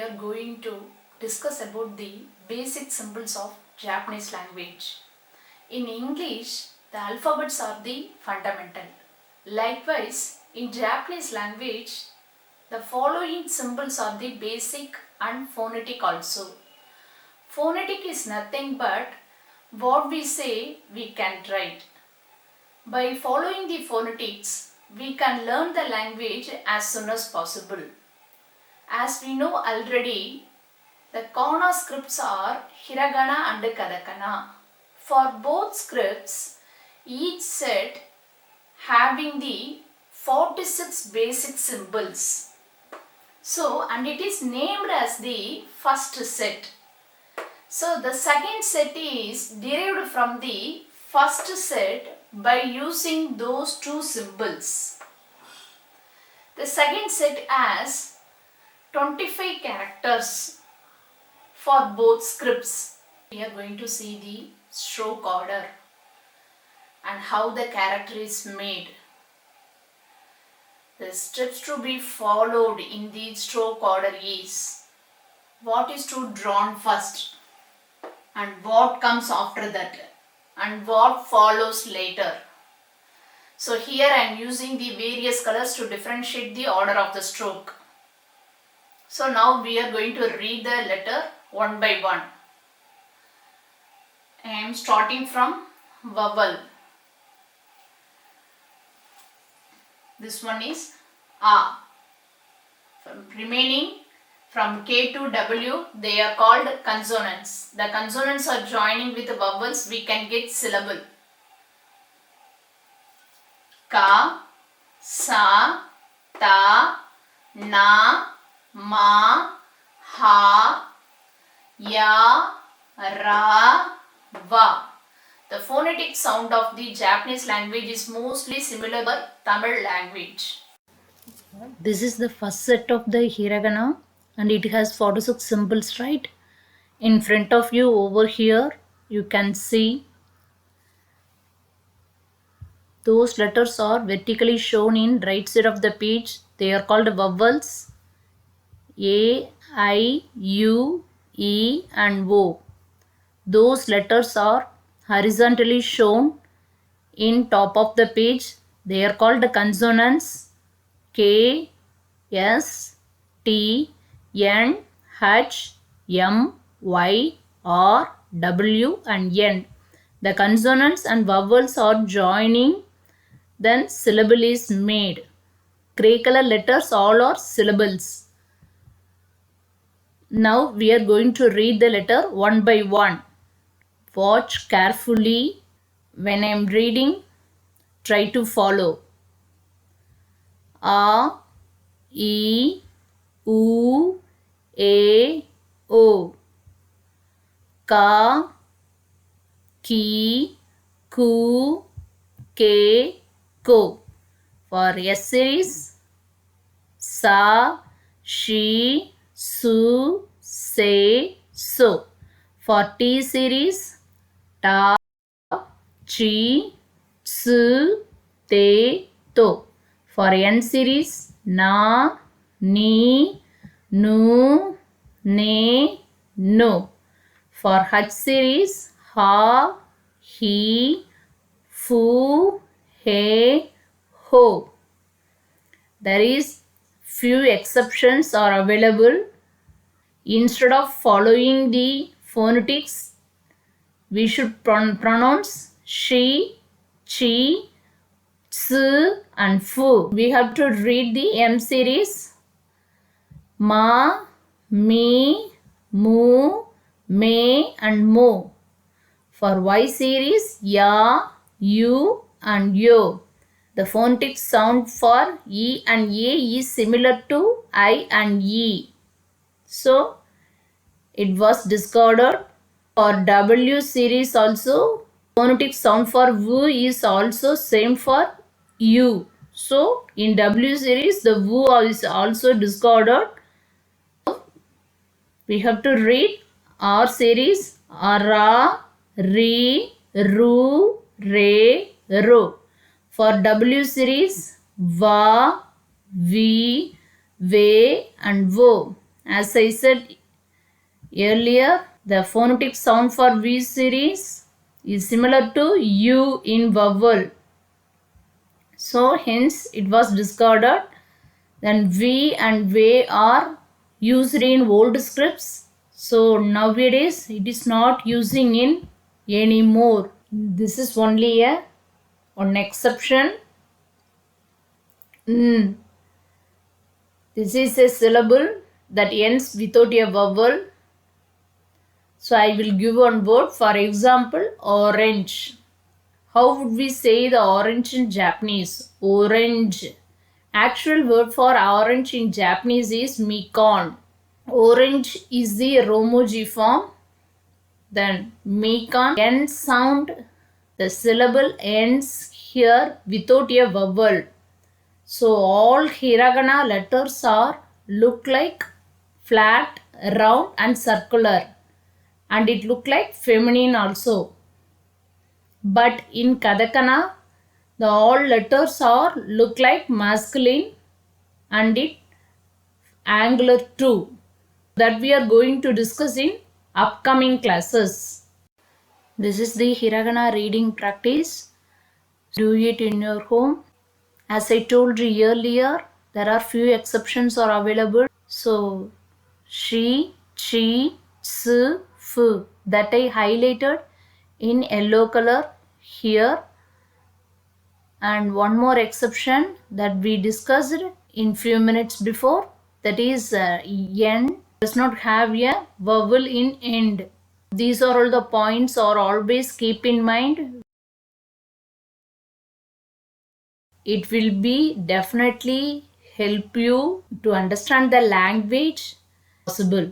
are going to discuss about the basic symbols of Japanese language. In English, the alphabets are the fundamental. Likewise, in Japanese language, the following symbols are the basic and phonetic also. Phonetic is nothing but what we say we can write. By following the phonetics, we can learn the language as soon as possible. As we know already, the Kana scripts are Hiragana and Katakana. For both scripts, each set having the 46 basic symbols. And it is named as the first set. So the second set is derived from the first set by using those two symbols. The second set has 25 characters for both scripts. We are going to see the stroke order and how the character is made. The steps to be followed in the stroke order is what is to drawn first and what comes after that and what follows later. So here I am using the various colors to differentiate the order of the stroke. So now we are going to read the letter one by one. I am starting from vowel. This one is A. Remaining from K to W, they are called consonants. The consonants are joining with the vowels, we can get syllable. Ka, Sa, Ta, Na, Ma, Ha, Ya, Ra, Va. The phonetic sound of the Japanese language is mostly similar to Tamil language. This is the first set of the hiragana and it has 46 symbols, right? In front of you over here, you can see those letters are vertically shown in right side of the page. They are called vowels A, I, U, E and O. Those letters are horizontally shown in top of the page. They are called consonants K, S, T, N, H, M, Y, R, W and N. The consonants and vowels are joining, then syllable is made. Gray color letters all are syllables. Now we are going to read the letter one by one. Watch carefully. When I am reading, try to follow. A, E, U, A, O. Ka, Ki, Ku, Ke, Ko. For S series, Sa, Shi, Su, Se, So. For T series, Ta, Chi, Tsu, Te, To. For N series, Na, Ni, Nu, Ne, No. For H series, Ha, He, Fu, He, Ho. There is few exceptions are available. Instead of following the phonetics, we should pronounce she, chi, tsu and fu. We have to read the M series. Ma, mi, mu, me and mo. For Y series, ya, you and yo. The phonetic sound for E and A is similar to I and E. So, it was discarded. For W series also, phonetic sound for V is also same for U. So, in W series, the V is also discarded. We have to read R series, Ra, Ri, Ru, Re, Ro. For W series, Va, Vi, Ve and Vo. As I said earlier, the phonetic sound for V series is similar to U in vowel. So hence it was discarded. Then V and V are used in old scripts. So nowadays it is not using in anymore. This is only a one exception. This is a syllable that ends without a vowel. So I will give one word. For example, orange. How would we say the orange in Japanese? Orange. Actual word for orange in Japanese is mikan. Orange is the Romoji form. Then mikan. End sound. The syllable ends here without a vowel. So all hiragana letters are look like flat, round and circular. And it look like feminine also. But in katakana, the all letters are look like masculine and it angular too. That we are going to discuss in upcoming classes. This is the hiragana reading practice. Do it in your home. As I told you earlier, there are few exceptions are available. So, she, chi, tsu, fu that I highlighted in yellow color here. And one more exception that we discussed in few minutes before, that is yen does not have a vowel in end. These are all the points are always keep in mind. It will be definitely help you to understand the language possible.